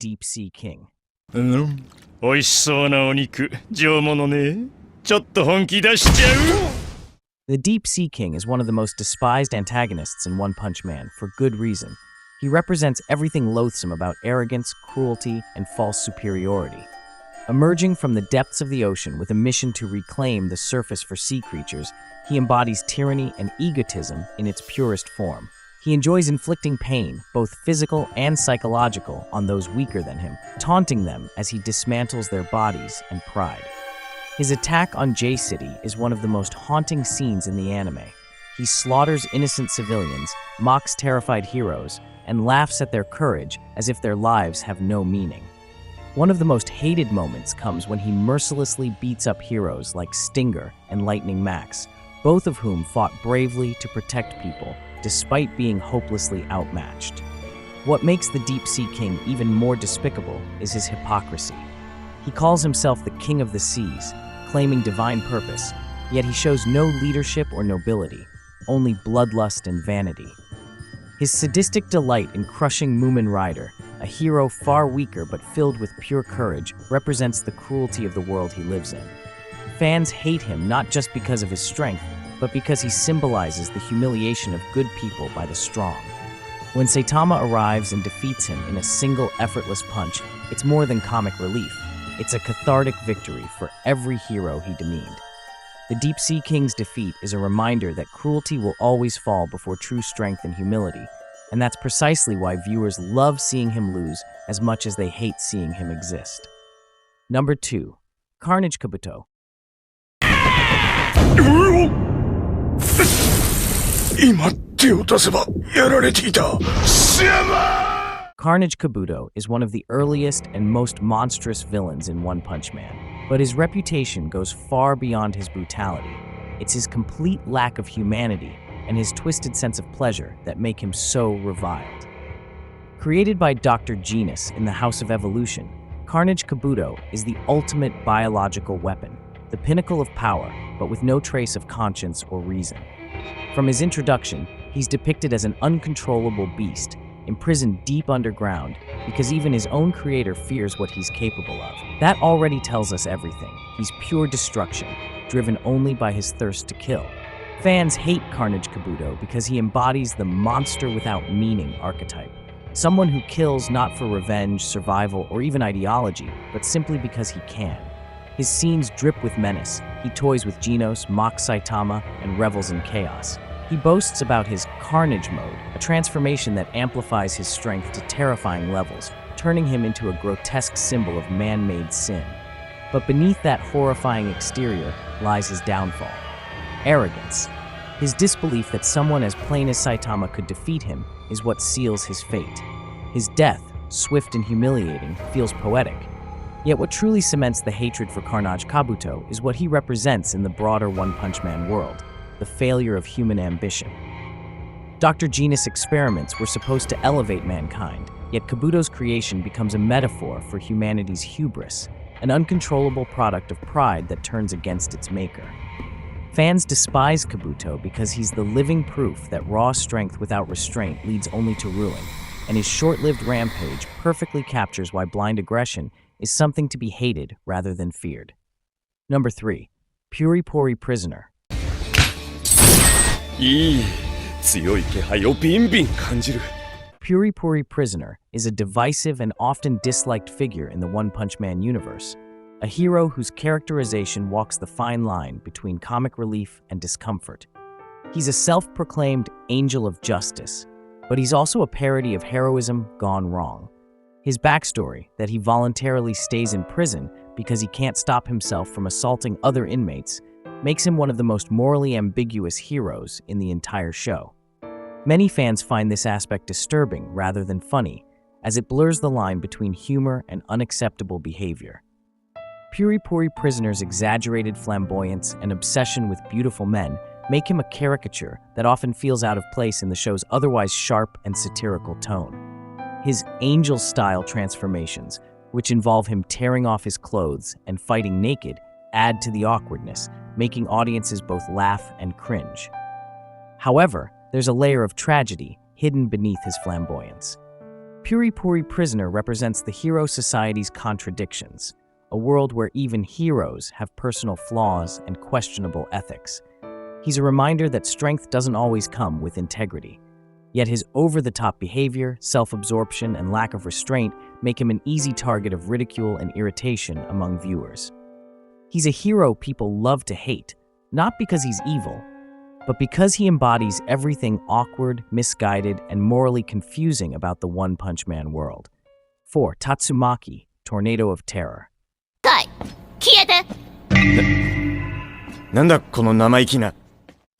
Deep Sea King. 美味しそうなお肉、上物ね。ちょっと本気出しちゃう The Deep Sea King is one of the most despised antagonists in One Punch Man, for good reason. He represents everything loathsome about arrogance, cruelty, and false superiority. Emerging from the depths of the ocean with a mission to reclaim the surface for sea creatures, he embodies tyranny and egotism in its purest form. He enjoys inflicting pain, both physical and psychological, on those weaker than him, taunting them as he dismantles their bodies and pride. His attack on J-City is one of the most haunting scenes in the anime. He slaughters innocent civilians, mocks terrified heroes, and laughs at their courage as if their lives have no meaning. One of the most hated moments comes when he mercilessly beats up heroes like Stinger and Lightning Max, both of whom fought bravely to protect people despite being hopelessly outmatched. What makes the Deep Sea King even more despicable is his hypocrisy. He calls himself the King of the Seas, claiming divine purpose, yet he shows no leadership or nobility, only bloodlust and vanity. His sadistic delight in crushing Moomin Rider, a hero far weaker but filled with pure courage, represents the cruelty of the world he lives in. Fans hate him not just because of his strength, but because he symbolizes the humiliation of good people by the strong. When Saitama arrives and defeats him in a single effortless punch, it's more than comic relief. It's a cathartic victory for every hero he demeaned. The Deep Sea King's defeat is a reminder that cruelty will always fall before true strength and humility, and that's precisely why viewers love seeing him lose as much as they hate seeing him exist. Number 2. Carnage Kabuto. 今手を出せばやられていた。シャマ Carnage Kabuto is one of the earliest and most monstrous villains in One Punch Man, but his reputation goes far beyond his brutality. It's his complete lack of humanity and his twisted sense of pleasure that make him so reviled. Created by Dr. Genus in the House of Evolution, Carnage Kabuto is the ultimate biological weapon, the pinnacle of power, but with no trace of conscience or reason. From his introduction, he's depicted as an uncontrollable beast, imprisoned deep underground, because even his own creator fears what he's capable of. That already tells us everything. He's pure destruction, driven only by his thirst to kill. Fans hate Carnage Kabuto because he embodies the monster without meaning archetype. Someone who kills not for revenge, survival, or even ideology, but simply because he can. His scenes drip with menace. He toys with Genos, mocks Saitama, and revels in chaos. He boasts about his Carnage mode, a transformation that amplifies his strength to terrifying levels, turning him into a grotesque symbol of man-made sin. But beneath that horrifying exterior lies his downfall: arrogance. His disbelief that someone as plain as Saitama could defeat him is what seals his fate. His death, swift and humiliating, feels poetic. Yet what truly cements the hatred for Carnage Kabuto is what he represents in the broader One Punch Man world: the failure of human ambition. Dr. Genus' experiments were supposed to elevate mankind, yet Kabuto's creation becomes a metaphor for humanity's hubris, an uncontrollable product of pride that turns against its maker. Fans despise Kabuto because he's the living proof that raw strength without restraint leads only to ruin, and his short-lived rampage perfectly captures why blind aggression is something to be hated rather than feared. Number 3. Puri Puri Prisoner. いい強い気配をビンビン感じる Puri Puri Prisoner is a divisive and often disliked figure in the One Punch Man universe, a hero whose characterization walks the fine line between comic relief and discomfort. He's a self-proclaimed angel of justice, but he's also a parody of heroism gone wrong. His backstory, that he voluntarily stays in prison because he can't stop himself from assaulting other inmates, makes him one of the most morally ambiguous heroes in the entire show. Many fans find this aspect disturbing rather than funny, as it blurs the line between humor and unacceptable behavior. Puri Puri Prisoner's exaggerated flamboyance and obsession with beautiful men make him a caricature that often feels out of place in the show's otherwise sharp and satirical tone. His angel-style transformations, which involve him tearing off his clothes and fighting naked, add to the awkwardness, making audiences both laugh and cringe. However, there's a layer of tragedy hidden beneath his flamboyance. Puri Puri prisoner represents the hero society's contradictions, a world where even heroes have personal flaws and questionable ethics. He's a reminder that strength doesn't always come with integrity. Yet his over-the-top behavior, self-absorption, and lack of restraint make him an easy target of ridicule and irritation among viewers. He's a hero people love to hate, not because he's evil, but because he embodies everything awkward, misguided, and morally confusing about the One Punch Man world. 4. Tatsumaki, Tornado of Terror. 消えて。なんだこの生意気な。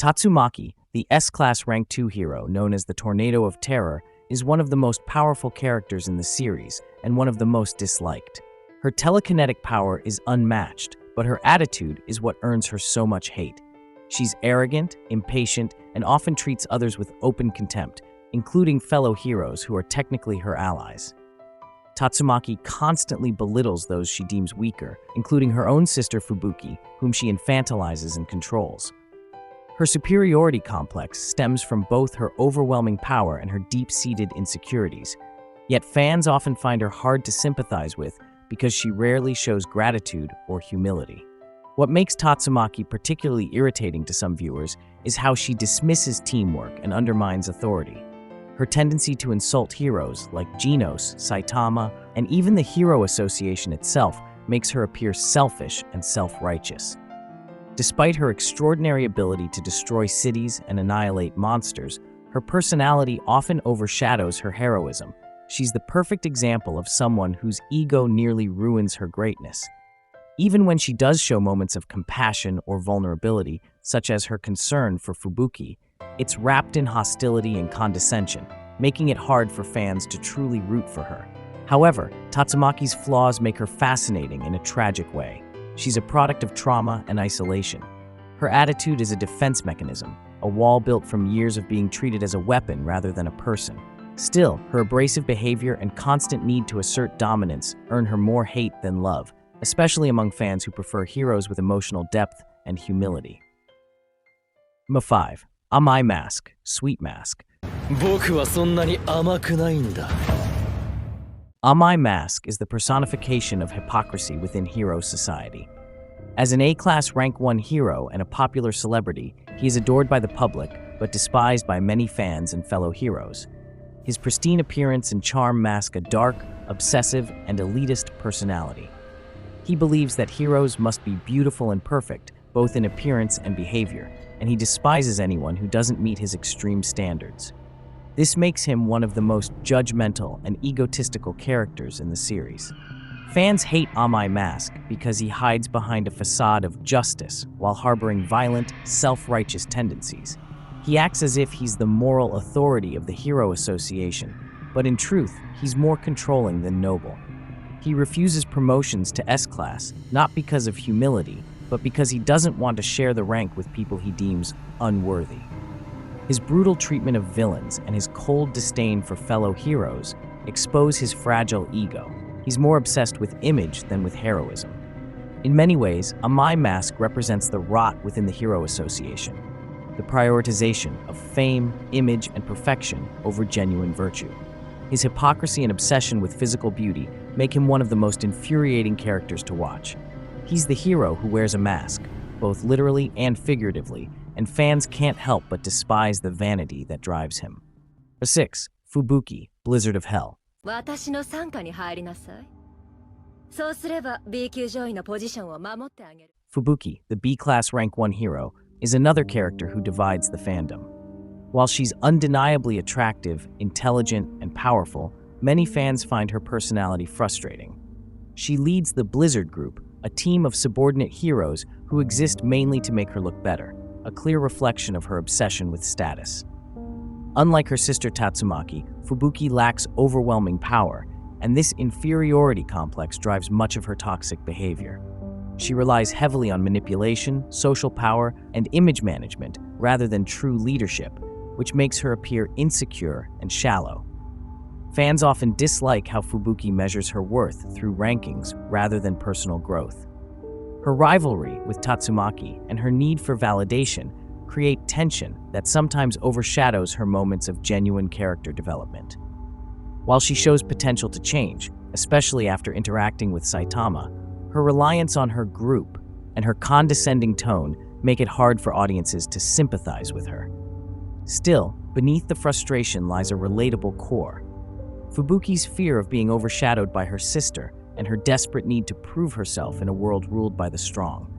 Tatsumaki, the S-Class Rank 2 hero known as the Tornado of Terror, is one of the most powerful characters in the series and one of the most disliked. Her telekinetic power is unmatched, but her attitude is what earns her so much hate. She's arrogant, impatient, and often treats others with open contempt, including fellow heroes who are technically her allies. Tatsumaki constantly belittles those she deems weaker, including her own sister Fubuki, whom she infantilizes and controls. Her superiority complex stems from both her overwhelming power and her deep-seated insecurities. Yet fans often find her hard to sympathize with because she rarely shows gratitude or humility. What makes Tatsumaki particularly irritating to some viewers is how she dismisses teamwork and undermines authority. Her tendency to insult heroes like Genos, Saitama, and even the Hero Association itself makes her appear selfish and self-righteous. Despite her extraordinary ability to destroy cities and annihilate monsters, her personality often overshadows her heroism. She's the perfect example of someone whose ego nearly ruins her greatness. Even when she does show moments of compassion or vulnerability, such as her concern for Fubuki, it's wrapped in hostility and condescension, making it hard for fans to truly root for her. However, Tatsumaki's flaws make her fascinating in a tragic way. She's a product of trauma and isolation. Her attitude is a defense mechanism, a wall built from years of being treated as a weapon rather than a person. Still, her abrasive behavior and constant need to assert dominance earn her more hate than love, especially among fans who prefer heroes with emotional depth and humility. 5. Amai Mask, Sweet Mask. 僕はそんなに甘くないんだ。 Amai Mask is the personification of hypocrisy within hero society. As an A-class rank 1 hero and a popular celebrity, he is adored by the public, but despised by many fans and fellow heroes. His pristine appearance and charm mask a dark, obsessive, and elitist personality. He believes that heroes must be beautiful and perfect, both in appearance and behavior, and he despises anyone who doesn't meet his extreme standards. This makes him one of the most judgmental and egotistical characters in the series. Fans hate Amai Mask because he hides behind a facade of justice while harboring violent, self-righteous tendencies. He acts as if he's the moral authority of the Hero Association, but in truth, he's more controlling than noble. He refuses promotions to S-Class, not because of humility, but because he doesn't want to share the rank with people he deems unworthy. His brutal treatment of villains and his cold disdain for fellow heroes expose his fragile ego. He's more obsessed with image than with heroism. In many ways, Amai Mask represents the rot within the Hero Association, the prioritization of fame, image, and perfection over genuine virtue. His hypocrisy and obsession with physical beauty make him one of the most infuriating characters to watch. He's the hero who wears a mask, both literally and figuratively, and fans can't help but despise the vanity that drives him. 6. Fubuki, Blizzard of Hell. 私の傘下に入りなさい。そうすれば B 級上位のポジションを守ってあげる。 Fubuki, the B-class rank 1 hero, is another character who divides the fandom. While she's undeniably attractive, intelligent, and powerful, many fans find her personality frustrating. She leads the Blizzard Group, a team of subordinate heroes who exist mainly to make her look better, a clear reflection of her obsession with status. Unlike her sister Tatsumaki, Fubuki lacks overwhelming power, and this inferiority complex drives much of her toxic behavior. She relies heavily on manipulation, social power, and image management rather than true leadership, which makes her appear insecure and shallow. Fans often dislike how Fubuki measures her worth through rankings rather than personal growth. Her rivalry with Tatsumaki and her need for validation create tension that sometimes overshadows her moments of genuine character development. While she shows potential to change, especially after interacting with Saitama, her reliance on her group and her condescending tone make it hard for audiences to sympathize with her. Still, beneath the frustration lies a relatable core. Fubuki's fear of being overshadowed by her sister and her desperate need to prove herself in a world ruled by the strong.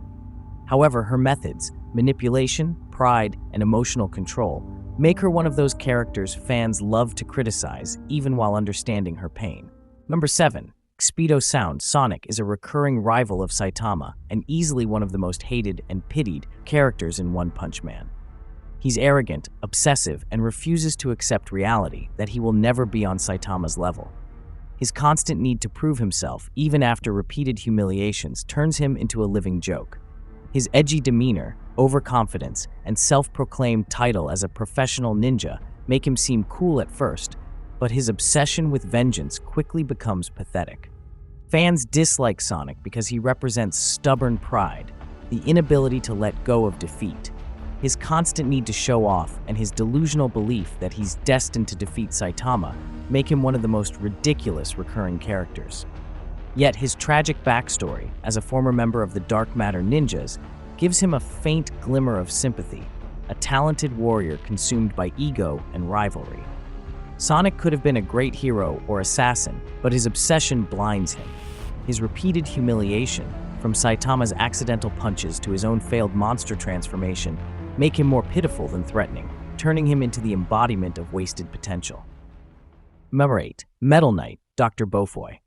However, her methods, manipulation, pride, and emotional control, make her one of those characters fans love to criticize even while understanding her pain. Number 7. Speedo Sound. Sonic is a recurring rival of Saitama and easily one of the most hated and pitied characters in One Punch Man. He's arrogant, obsessive, and refuses to accept reality that he will never be on Saitama's level. His constant need to prove himself, even after repeated humiliations, turns him into a living joke. His edgy demeanor, overconfidence, and self-proclaimed title as a professional ninja make him seem cool at first, but his obsession with vengeance quickly becomes pathetic. Fans dislike Sonic because he represents stubborn pride, the inability to let go of defeat. His constant need to show off and his delusional belief that he's destined to defeat Saitama make him one of the most ridiculous recurring characters. Yet his tragic backstory as a former member of the Dark Matter Ninjas gives him a faint glimmer of sympathy, a talented warrior consumed by ego and rivalry. Sonic could have been a great hero or assassin, but his obsession blinds him. His repeated humiliation, from Saitama's accidental punches to his own failed monster transformation, make him more pitiful than threatening, turning him into the embodiment of wasted potential. Number 8. Metal Knight, Dr. Bofoi.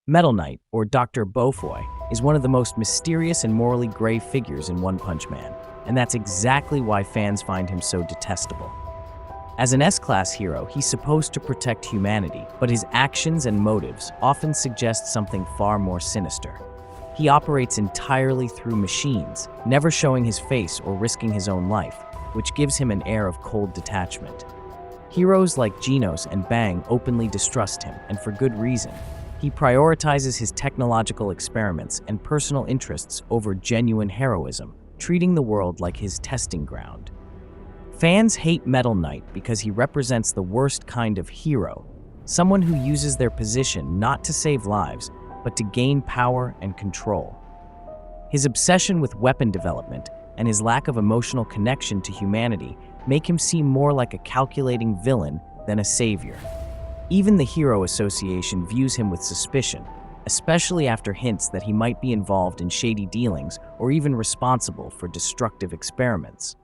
Metal Knight, or Dr. Bofoi, is one of the most mysterious and morally gray figures in One Punch Man, and that's exactly why fans find him so detestable. As an S-class hero, he's supposed to protect humanity, but his actions and motives often suggest something far more sinister. He operates entirely through machines, never showing his face or risking his own life, which gives him an air of cold detachment. Heroes like Genos and Bang openly distrust him, and for good reason. He prioritizes his technological experiments and personal interests over genuine heroism, treating the world like his testing ground. Fans hate Metal Knight because he represents the worst kind of hero, someone who uses their position not to save lives, but to gain power and control. His obsession with weapon development and his lack of emotional connection to humanity make him seem more like a calculating villain than a savior. Even the Hero Association views him with suspicion, especially after hints that he might be involved in shady dealings or even responsible for destructive experiments.